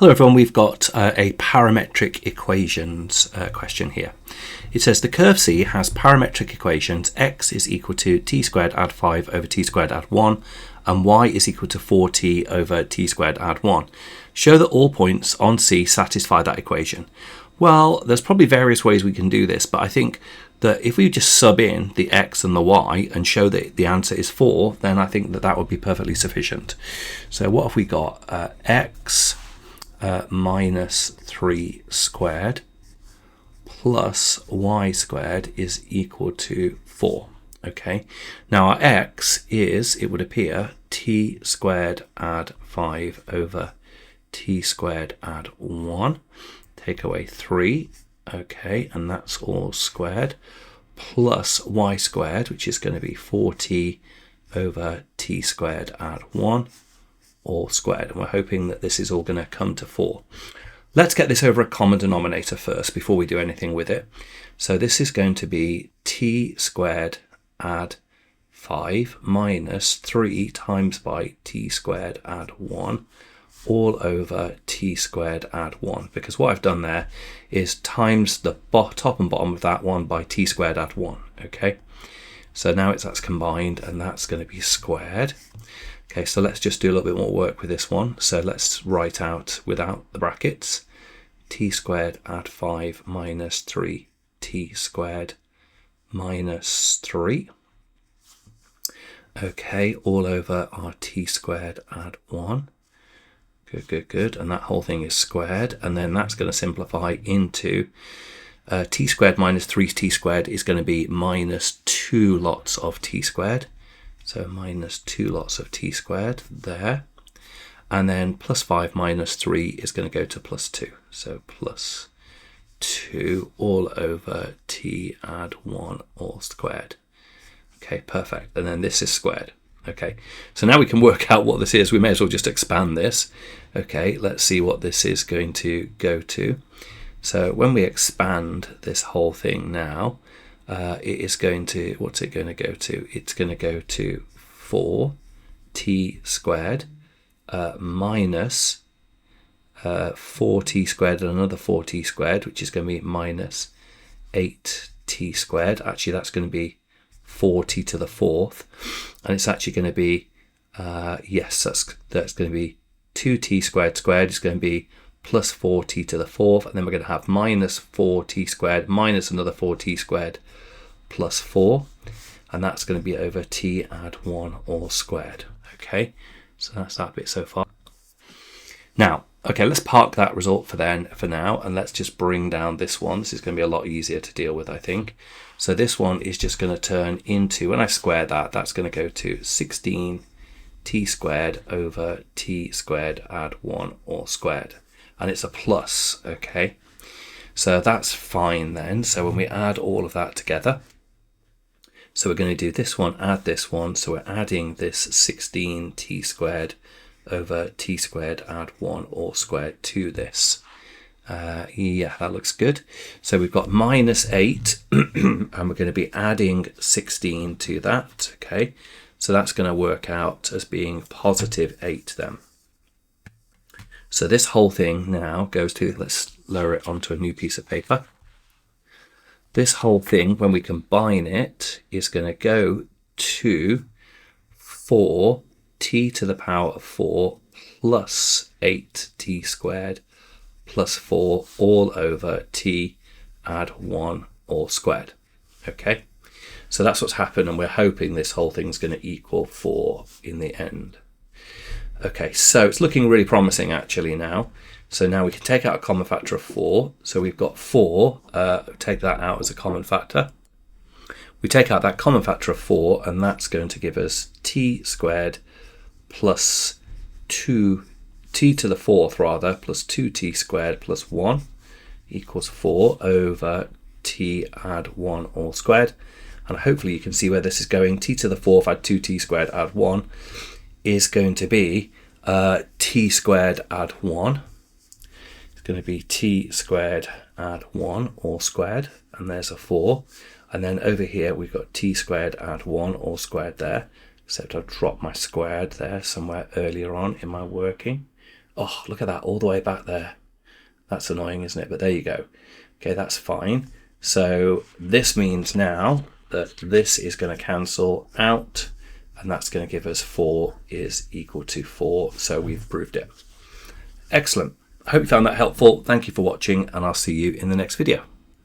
Hello everyone, we've got a parametric equations question here. It says the curve C has parametric equations x is equal to t squared add 5 over t squared add 1 and y is equal to 4t over t squared add 1. Show that all points on C satisfy that equation. Well, there's probably various ways we can do this, but I think that if we just sub in the x and the y and show that the answer is 4, then I think that that would be perfectly sufficient. So what have we got? X minus 3 squared plus y squared is equal to 4. Okay, now our x is, it would appear, t squared add 5 over t squared add 1. Take away 3, okay, and that's all squared, plus y squared, which is going to be 4t over t squared add 1. All squared, and we're hoping that this is all going to come to 4. Let's get this over a common denominator first before we do anything with it. So this is going to be t squared add 5 minus 3 times by t squared add 1 all over t squared add 1, because what I've done there is times the top and bottom of that one by t squared add 1. Okay, so now that's combined and that's going to be squared. Okay, so let's just do a little bit more work with this one. So let's write out without the brackets t squared add 5 minus 3t squared minus 3. Okay, all over our t squared add 1. Good. And that whole thing is squared. And then that's going to simplify into t squared minus 3t squared is going to be minus 2 lots of t squared. So minus 2 lots of t squared there. And then plus 5 minus 3 is going to go to plus 2. So plus 2 all over t add 1 all squared. Okay, perfect. And then this is squared. Okay, so now we can work out what this is. We may as well just expand this. Okay, let's see what this is going to go to. So when we expand this whole thing now, it is going to, what's it going to go to? It's going to go to 4t squared minus 4t squared and another 4t squared, which is going to be minus 8t squared. Actually, that's going to be 4t to the 4th, and it's actually going to be, yes, that's going to be 2t squared is going to be plus 4t to the 4th, and then we're going to have minus 4t squared minus another 4t squared plus 4, and that's going to be over t add 1 all squared. Okay, so that's that bit so far. Now, okay, let's park that result for now, and let's just bring down this one. This is going to be a lot easier to deal with, I think. So this one is just going to turn into, when I square that, that's going to go to 16t squared over t squared add 1 all squared. And it's a plus, okay? So that's fine then. So when we add all of that together, so we're going to do this one, add this one. So we're adding this 16t squared over t squared add 1 all squared to this. Yeah, that looks good. So we've got minus 8 and we're going to be adding 16 to that. Okay, so that's going to work out as being positive 8 then. So this whole thing now goes to, let's lower it onto a new piece of paper. This whole thing, when we combine it, is going to go to 4t to the power of 4 plus 8t squared plus 4 all over t add 1 all squared. Okay, so that's what's happened, and we're hoping this whole thing's going to equal 4 in the end. Okay, so it's looking really promising actually now. So now we can take out a common factor of 4. So we've got 4, take that out as a common factor. We take out that common factor of 4, and that's going to give us t squared plus 2t to the 4th rather, plus 2t squared plus 1 equals 4 over t add 1 all squared. And hopefully you can see where this is going. T to the 4th add 2t squared add 1 is going to be t squared add 1. It's going to be t squared add 1 all squared, and there's a 4. And then over here we've got t squared add 1 all squared there, except I've dropped my squared there somewhere earlier on in my working. Oh, look at that, all the way back there. That's annoying, isn't it? But there you go. Okay, that's fine. So this means now that this is going to cancel out, and that's going to give us 4 is equal to 4. So we've proved it. Excellent. I hope you found that helpful. Thank you for watching, and I'll see you in the next video.